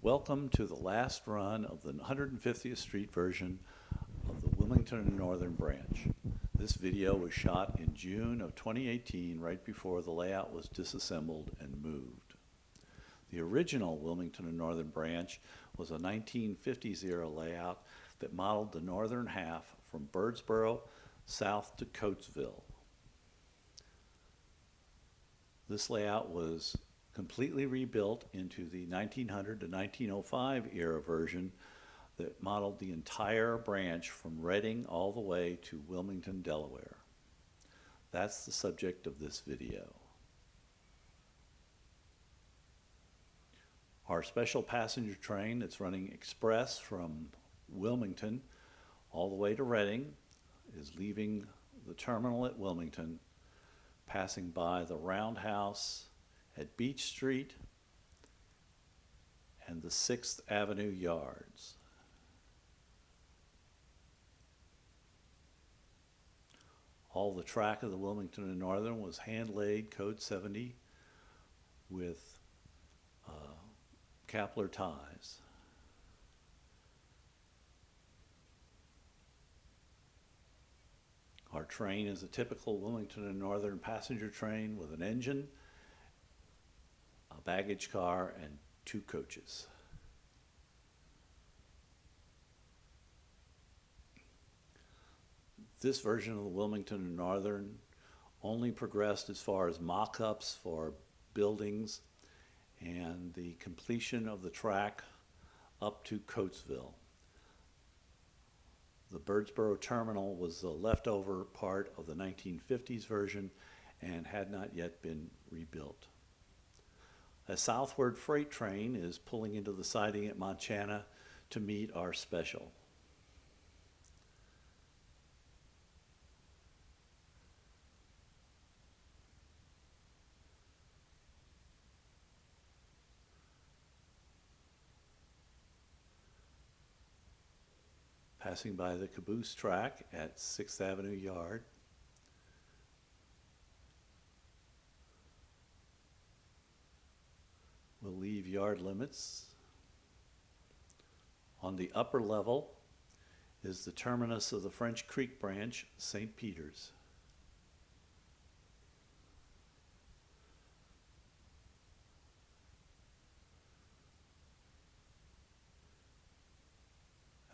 Welcome to the last run of the 150th Street version of the Wilmington and Northern Branch. This video was shot in June of 2018, right before the layout was disassembled and moved. The original Wilmington and Northern Branch was a 1950s era layout that modeled the northern half from Birdsboro south to Coatesville. This layout was completely rebuilt into the 1900 to 1905 era version that modeled the entire branch from Reading all the way to Wilmington, Delaware. That's the subject of this video. Our special passenger train that's running express from Wilmington all the way to Reading is leaving the terminal at Wilmington, passing by the roundhouse at Beach Street and the 6th Avenue yards. All the track of the Wilmington and Northern was hand-laid code 70 with Kapler ties. Our train is a typical Wilmington and Northern passenger train with an engine, a baggage car, and 2 coaches. This version of the Wilmington and Northern only progressed as far as mock-ups for buildings and the completion of the track up to Coatesville. The Birdsboro terminal was the leftover part of the 1950s version and had not yet been rebuilt. A southward freight train is pulling into the siding at Montana to meet our special. Passing by the caboose track at 6th Avenue Yard. We'll leave yard limits. On the upper level is the terminus of the French Creek branch, St. Peter's.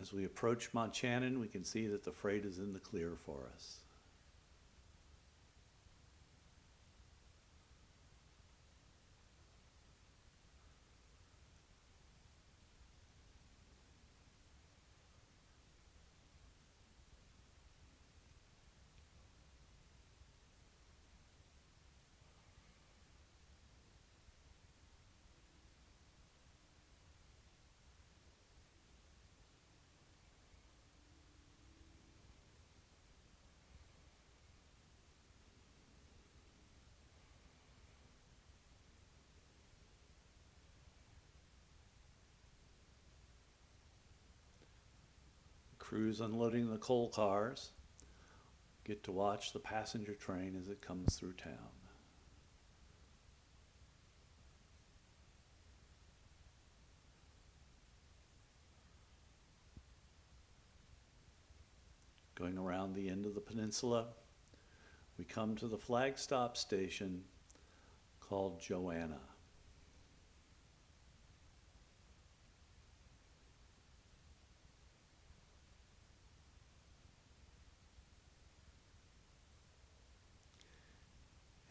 As we approach Montchanan, we can see that the freight is in the clear for us. Crews unloading the coal cars get to watch the passenger train as it comes through town. Going around the end of the peninsula, we come to the flag stop station called Joanna.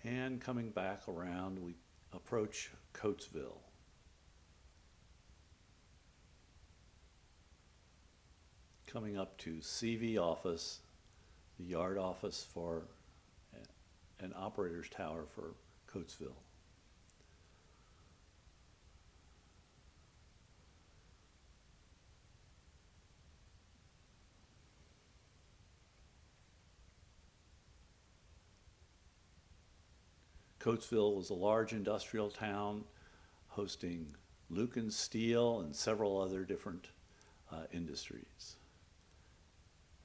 And coming back around, we approach Coatesville. Coming up to CV office, the yard office for an operator's tower for Coatesville. Coatesville was a large industrial town hosting Lucan Steel and several other different industries.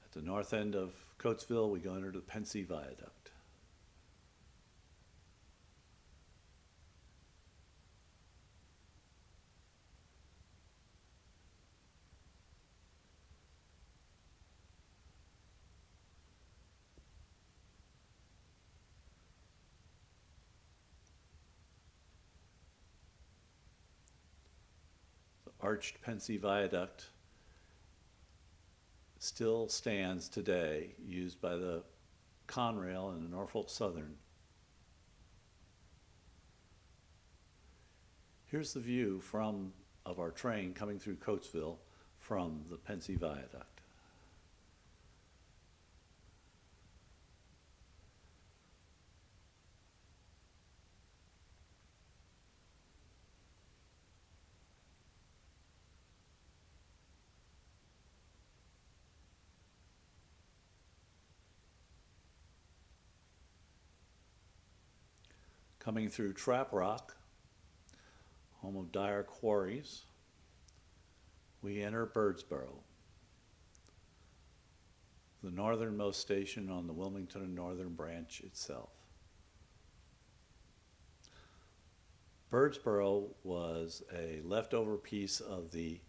At the north end of Coatesville, we go under the Pensy Viaduct. arched Pensy Viaduct still stands today, used by the Conrail and the Norfolk Southern. Here's the view of our train coming through Coatesville from the Pensy Viaduct. Coming through Trap Rock, home of Dyer Quarries, we enter Birdsboro, the northernmost station on the Wilmington and Northern Branch itself. Birdsboro was a leftover piece of the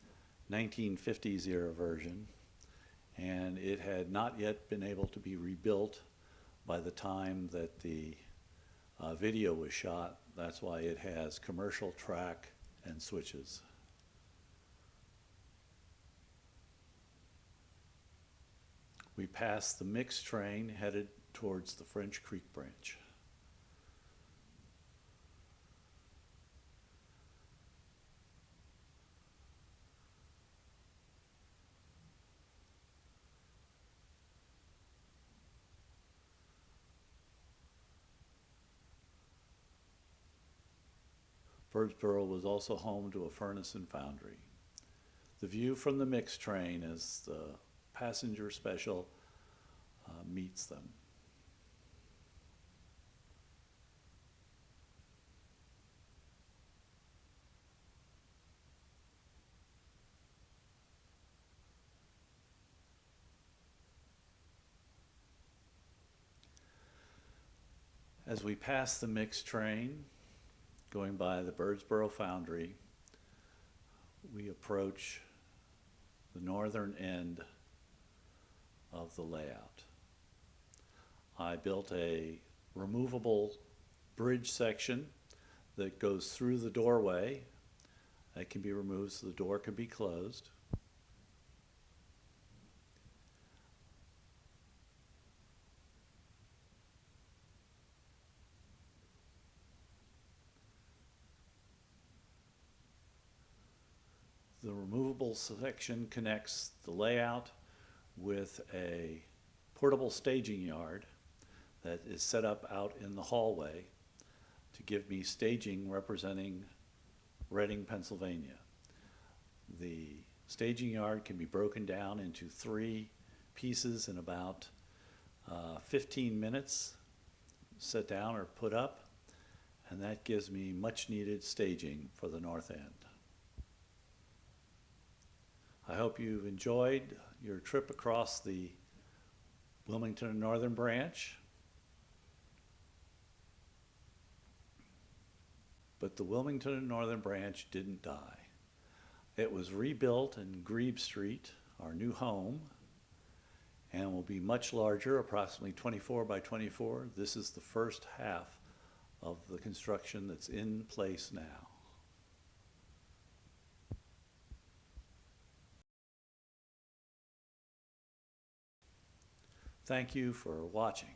1950s era version, and it had not yet been able to be rebuilt by the time that the video was shot. That's why it has commercial track and switches. We passed the mixed train headed towards the French Creek branch. Birdsboro was also home to a furnace and foundry. The view from the mixed train as the passenger special meets them. As we pass the mixed train, going by the Birdsboro Foundry, we approach the northern end of the layout. I built a removable bridge section that goes through the doorway. It can be removed so the door can be closed. The removable section connects the layout with a portable staging yard that is set up out in the hallway to give me staging representing Reading, Pennsylvania. The staging yard can be broken down into 3 pieces in about 15 minutes, set down or put up, and that gives me much needed staging for the north end. I hope you've enjoyed your trip across the Wilmington and Northern Branch. But the Wilmington and Northern Branch didn't die. It was rebuilt in Grebe Street, our new home, and will be much larger, approximately 24 by 24. This is the first half of the construction that's in place now. Thank you for watching.